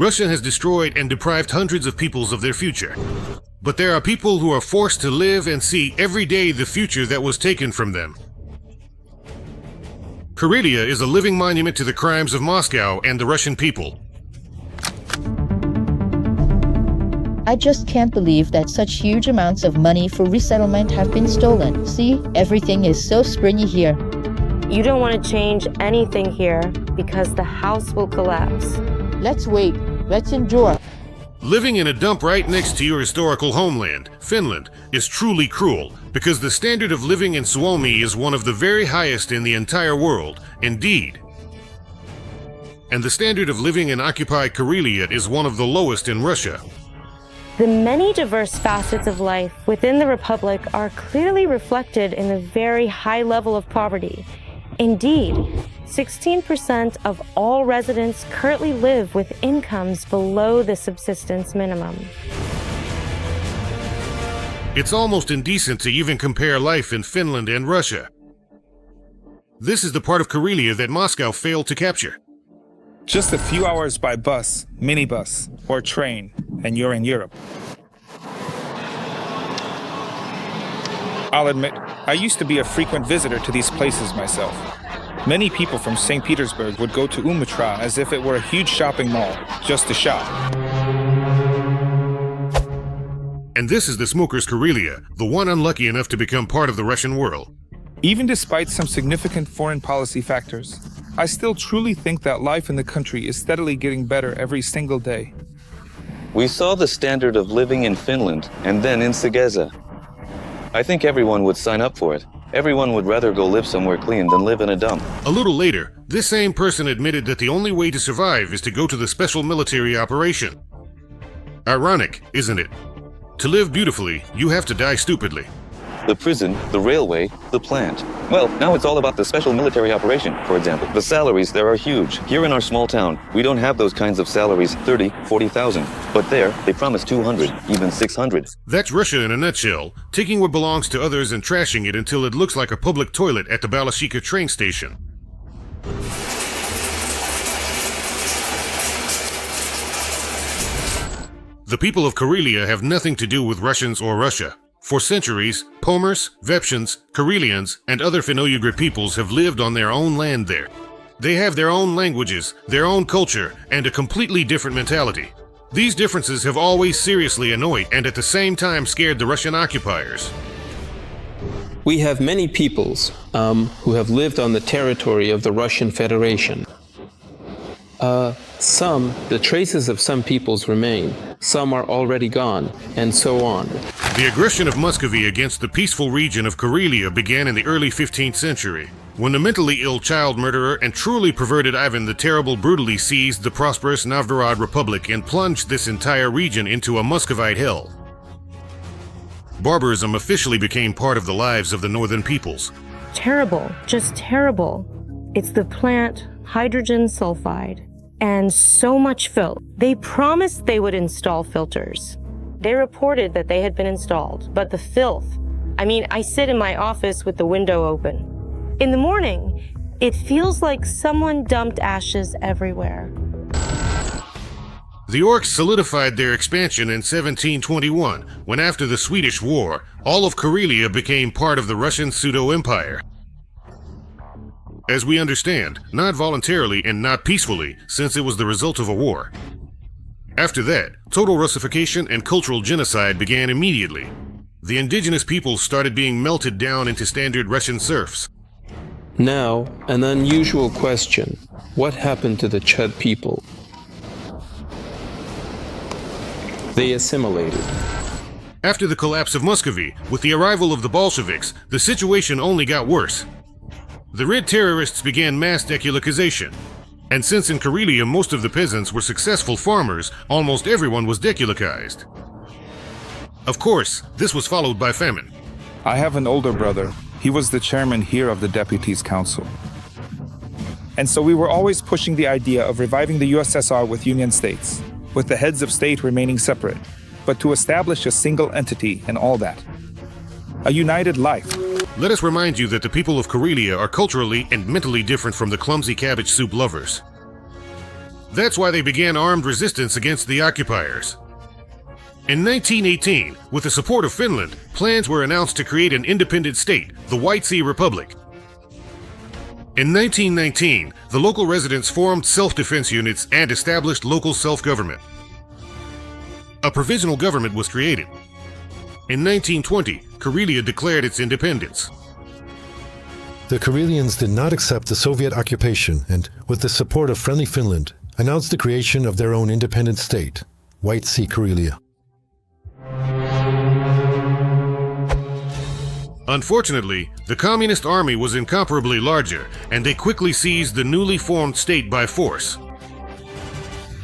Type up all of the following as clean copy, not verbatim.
Russia has destroyed and deprived hundreds of peoples of their future. But there are people who are forced to live and see every day the future that was taken from them. Karelia is a living monument to the crimes of Moscow and the Russian people. I just can't believe that such huge amounts of money for resettlement have been stolen. See, everything is so springy here. You don't want to change anything here because the house will collapse. Let's wait. Let's endure. Living in a dump right next to your historical homeland, Finland, is truly cruel because the standard of living in Suomi is one of the very highest in the entire world, indeed. And the standard of living in occupied Karelia is one of the lowest in Russia. The many diverse facets of life within the Republic are clearly reflected in the very high level of poverty. Indeed, 16% of all residents currently live with incomes below the subsistence minimum. It's almost indecent to even compare life in Finland and Russia. This is the part of Karelia that Moscow failed to capture. Just a few hours by bus, minibus, or train, and you're in Europe. I'll admit, I used to be a frequent visitor to these places myself. Many people from St. Petersburg would go to Umatra as if it were a huge shopping mall, just to shop. And this is the smoker's Karelia, the one unlucky enough to become part of the Russian world. Even despite some significant foreign policy factors, I still truly think that life in the country is steadily getting better every single day. We saw the standard of living in Finland and then in Sageza. I think everyone would sign up for it. Everyone would rather go live somewhere clean than live in a dump. A little later, this same person admitted that the only way to survive is to go to the special military operation. Ironic, isn't it? To live beautifully, you have to die stupidly. The prison, the railway, the plant. Well, now it's all about the special military operation, for example. The salaries there are huge. Here in our small town, we don't have those kinds of salaries, 30, 40,000. But there, they promise 200, even 600. That's Russia in a nutshell, taking what belongs to others and trashing it until it looks like a public toilet at the Balashika train station. The people of Karelia have nothing to do with Russians or Russia. For centuries, Pomers, Vepsians, Karelians, and other Finno-Ugric peoples have lived on their own land there. They have their own languages, their own culture, and a completely different mentality. These differences have always seriously annoyed and at the same time scared the Russian occupiers. We have many peoples who have lived on the territory of the Russian Federation. The traces of some peoples remain, some are already gone, and so on. The aggression of Muscovy against the peaceful region of Karelia began in the early 15th century, when the mentally ill child murderer and truly perverted Ivan the Terrible brutally seized the prosperous Novgorod Republic and plunged this entire region into a Muscovite hell. Barbarism officially became part of the lives of the northern peoples. Terrible, just terrible. It's the plant hydrogen sulfide. And so much filth. They promised they would install filters. They reported that they had been installed, but the filth. I mean, I sit in my office with the window open. In the morning, it feels like someone dumped ashes everywhere. The orcs solidified their expansion in 1721, when after the Swedish War, all of Karelia became part of the Russian pseudo-empire. As we understand, not voluntarily and not peacefully, since it was the result of a war. After that, total Russification and cultural genocide began immediately. The indigenous peoples started being melted down into standard Russian serfs. Now, an unusual question. What happened to the Chud people? They assimilated. After the collapse of Muscovy, with the arrival of the Bolsheviks, the situation only got worse. The Red terrorists began mass dekulakization. And since in Karelia most of the peasants were successful farmers, almost everyone was dekulakized. Of course, this was followed by famine. I have an older brother. He was the chairman here of the Deputies' Council. And so we were always pushing the idea of reviving the USSR with union states, with the heads of state remaining separate, but to establish a single entity and all that. A united life. Let us remind you that the people of Karelia are culturally and mentally different from the clumsy cabbage soup lovers. That's why they began armed resistance against the occupiers. In 1918, with the support of Finland, plans were announced to create an independent state, the White Sea Republic. In 1919, the local residents formed self-defense units and established local self-government. A provisional government was created. In 1920, Karelia declared its independence. The Karelians did not accept the Soviet occupation and, with the support of friendly Finland, announced the creation of their own independent state, White Sea Karelia. Unfortunately, the Communist Army was incomparably larger, and they quickly seized the newly formed state by force.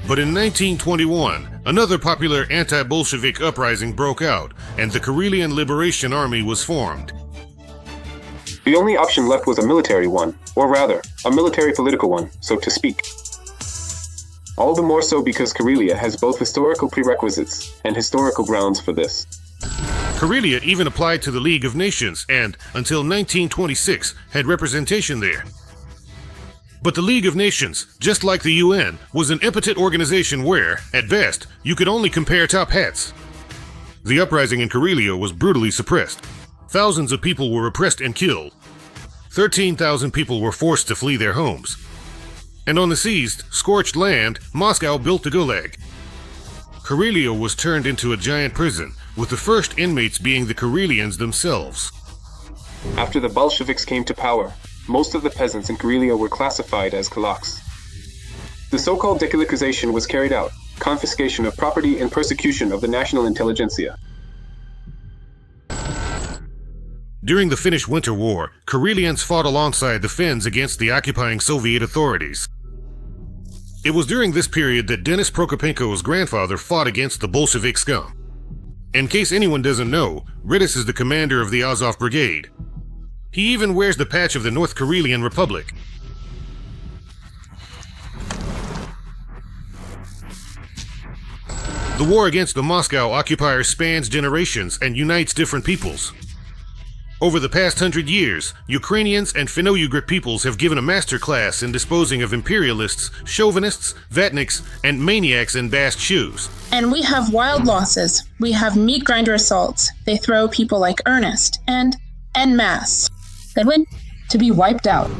But in 1921, another popular anti-Bolshevik uprising broke out, and the Karelian Liberation Army was formed. The only option left was a military one, or rather, a military political one, so to speak. All the more so because Karelia has both historical prerequisites and historical grounds for this. Karelia even applied to the League of Nations and, until 1926, had representation there. But the League of Nations, just like the UN, was an impotent organization where, at best, you could only compare top hats. The uprising in Karelia was brutally suppressed. Thousands of people were repressed and killed. 13,000 people were forced to flee their homes. And on the seized, scorched land, Moscow built the Gulag. Karelia was turned into a giant prison, with the first inmates being the Karelians themselves. After the Bolsheviks came to power, most of the peasants in Karelia were classified as kulaks. The so-called dekulakization was carried out, confiscation of property and persecution of the national intelligentsia. During the Finnish Winter War, Karelians fought alongside the Finns against the occupying Soviet authorities. It was during this period that Denis Prokopenko's grandfather fought against the Bolshevik scum. In case anyone doesn't know, Ritis is the commander of the Azov Brigade. He even wears the patch of the North Karelian Republic. The war against the Moscow occupiers spans generations and unites different peoples. Over the past 100 years, Ukrainians and Finno-Ugric peoples have given a masterclass in disposing of imperialists, chauvinists, vatniks, and maniacs in bast shoes. And we have wild losses. We have meat grinder assaults. They throw people like Ernest, and en masse. They win to be wiped out.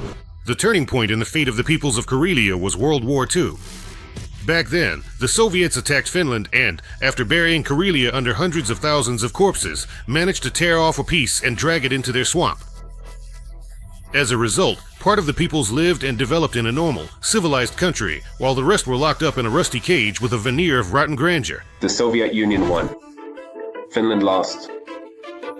The turning point in the fate of the peoples of Karelia was World War II. Back then, the Soviets attacked Finland and, after burying Karelia under hundreds of thousands of corpses, managed to tear off a piece and drag it into their swamp. As a result, part of the peoples lived and developed in a normal, civilized country, while the rest were locked up in a rusty cage with a veneer of rotten grandeur. The Soviet Union won. Finland lost.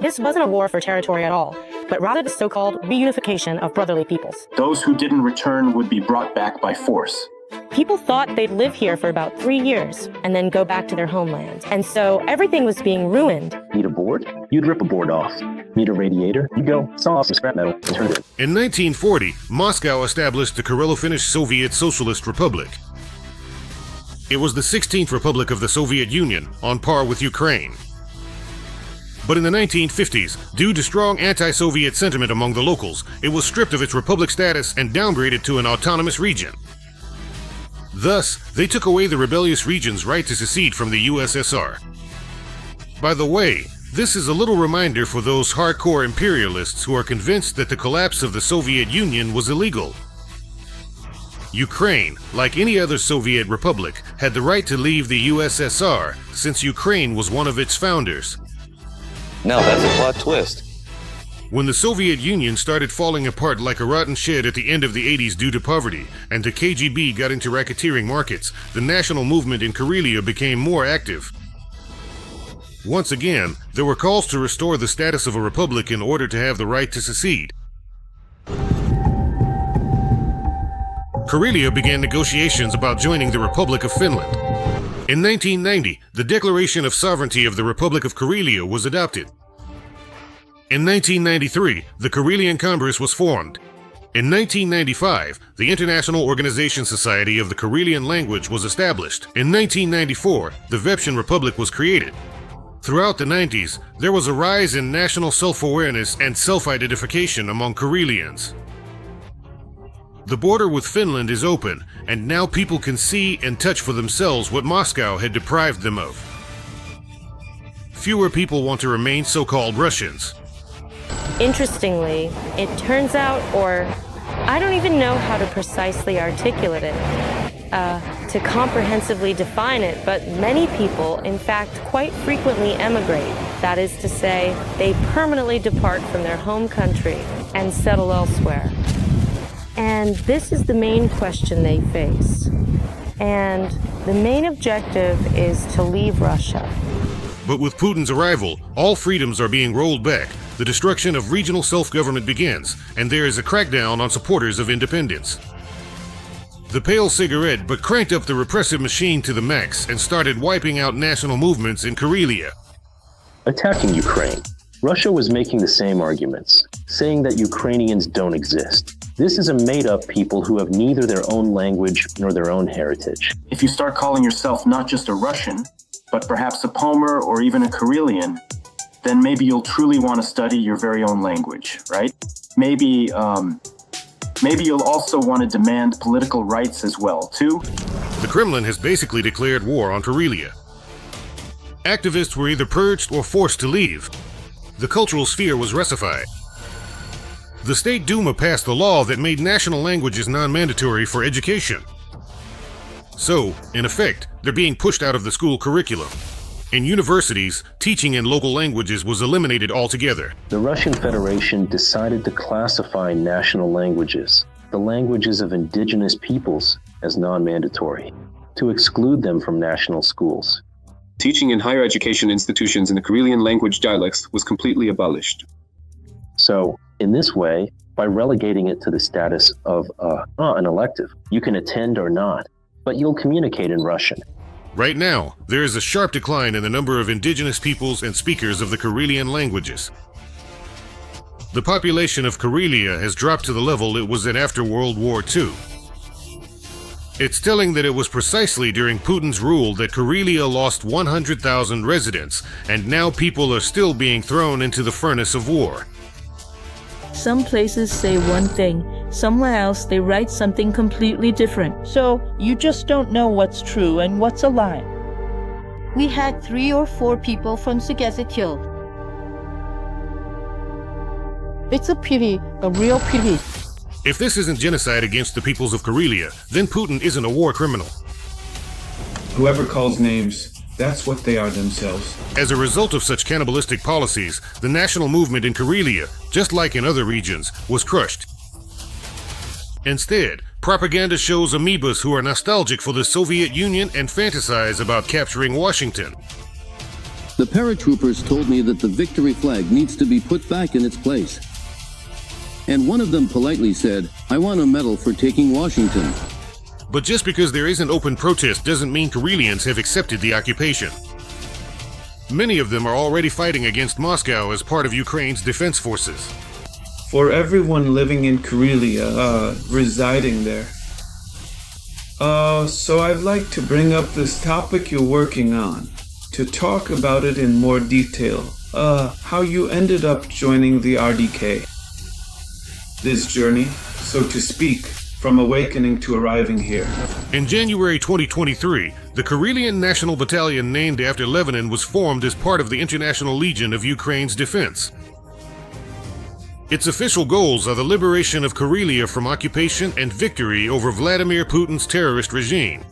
This wasn't a war for territory at all, but rather the so-called reunification of brotherly peoples. Those who didn't return would be brought back by force. People thought they'd live here for about 3 years and then go back to their homelands. And so everything was being ruined. Need a board? You'd rip a board off. Need a radiator? You go saw off some scrap metal and turn it in. In 1940, Moscow established the Karelo-Finnish Soviet Socialist Republic. It was the 16th republic of the Soviet Union, on par with Ukraine. But in the 1950s, due to strong anti-Soviet sentiment among the locals, it was stripped of its republic status and downgraded to an autonomous region. Thus, they took away the rebellious region's right to secede from the USSR. By the way, this is a little reminder for those hardcore imperialists who are convinced that the collapse of the Soviet Union was illegal. Ukraine, like any other Soviet republic, had the right to leave the USSR since Ukraine was one of its founders. Now that's a plot twist. When the Soviet Union started falling apart like a rotten shed at the end of the 80s due to poverty, and the KGB got into racketeering markets, the national movement in Karelia became more active. Once again, there were calls to restore the status of a republic in order to have the right to secede. Karelia began negotiations about joining the Republic of Finland. In 1990, the Declaration of Sovereignty of the Republic of Karelia was adopted. In 1993, the Karelian Congress was formed. In 1995, the International Organization Society of the Karelian Language was established. In 1994, the Vepshan Republic was created. Throughout the 90s, there was a rise in national self-awareness and self-identification among Karelians. The border with Finland is open, and now people can see and touch for themselves what Moscow had deprived them of. Fewer people want to remain so-called Russians. Interestingly, it turns out, or I don't even know how to precisely articulate it, to comprehensively define it, but many people, in fact, quite frequently emigrate. That is to say, they permanently depart from their home country and settle elsewhere. And this is the main question they face. And the main objective is to leave Russia. But with Putin's arrival, all freedoms are being rolled back. The destruction of regional self-government begins, and there is a crackdown on supporters of independence. The pale cigarette but cranked up the repressive machine to the max and started wiping out national movements in Karelia. Attacking Ukraine, Russia was making the same arguments, saying that Ukrainians don't exist. This is a made-up people who have neither their own language nor their own heritage. If you start calling yourself not just a Russian, but perhaps a Pomer or even a Karelian, then maybe you'll truly want to study your very own language, right? Maybe you'll also want to demand political rights as well, too. The Kremlin has basically declared war on Karelia. Activists were either purged or forced to leave. The cultural sphere was Russified. The State Duma passed a law that made national languages non-mandatory for education. So, in effect, they're being pushed out of the school curriculum. In universities, teaching in local languages was eliminated altogether. The Russian Federation decided to classify national languages, the languages of indigenous peoples, as non-mandatory, to exclude them from national schools. Teaching in higher education institutions in the Karelian language dialects was completely abolished. So, in this way, by relegating it to the status of an elective, you can attend or not, but you'll communicate in Russian. Right now, there is a sharp decline in the number of indigenous peoples and speakers of the Karelian languages. The population of Karelia has dropped to the level it was at after World War II. It's telling that it was precisely during Putin's rule that Karelia lost 100,000 residents, and now people are still being thrown into the furnace of war. Some places say one thing, somewhere else they write something completely different. So you just don't know what's true and what's a lie. We had 3 or 4 people from Sugeza killed. It's a pity, a real pity. If this isn't genocide against the peoples of Karelia, then Putin isn't a war criminal. Whoever calls names, that's what they are themselves. As a result of such cannibalistic policies, the national movement in Karelia, just like in other regions, was crushed. Instead, propaganda shows amoebas who are nostalgic for the Soviet Union and fantasize about capturing Washington. The paratroopers told me that the victory flag needs to be put back in its place. And one of them politely said, "I want a medal for taking Washington." But just because there isn't open protest doesn't mean Karelians have accepted the occupation. Many of them are already fighting against Moscow as part of Ukraine's defense forces. For everyone living in Karelia, residing there. So I'd like to bring up this topic you're working on, to talk about it in more detail. How you ended up joining the RDK. This journey, so to speak, from awakening to arriving here. In January 2023, the Karelian National Battalion named after Lebanon was formed as part of the International Legion of Ukraine's defense. Its official goals are the liberation of Karelia from occupation and victory over Vladimir Putin's terrorist regime.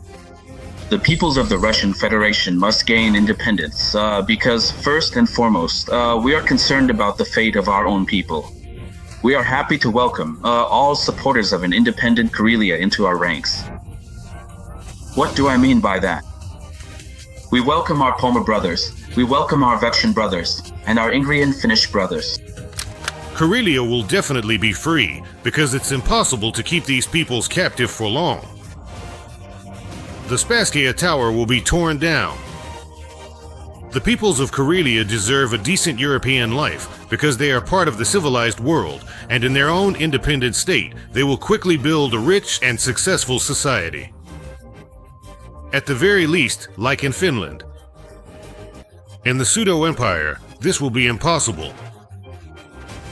The peoples of the Russian Federation must gain independence because, first and foremost, we are concerned about the fate of our own people. We are happy to welcome all supporters of an independent Karelia into our ranks. What do I mean by that? We welcome our Pomer brothers, we welcome our Vepsian brothers, and our Ingrian Finnish brothers. Karelia will definitely be free, because it's impossible to keep these peoples captive for long. The Spasskaya Tower will be torn down. The peoples of Karelia deserve a decent European life because they are part of the civilized world, and in their own independent state, they will quickly build a rich and successful society. At the very least, like in Finland. In the pseudo-empire, this will be impossible.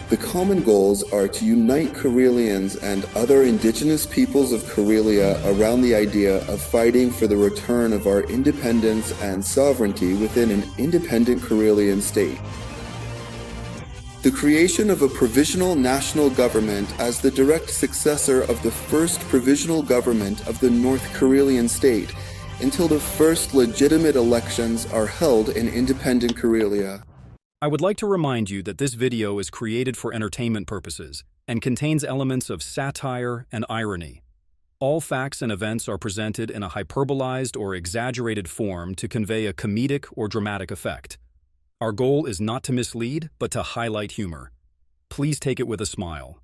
The common goals are to unite Karelians and other indigenous peoples of Karelia around the idea of fighting for the return of our independence and sovereignty within an independent Karelian state. The creation of a provisional national government as the direct successor of the first provisional government of the North Karelian state until the first legitimate elections are held in independent Karelia. I would like to remind you that this video is created for entertainment purposes and contains elements of satire and irony. All facts and events are presented in a hyperbolized or exaggerated form to convey a comedic or dramatic effect. Our goal is not to mislead, but to highlight humor. Please take it with a smile.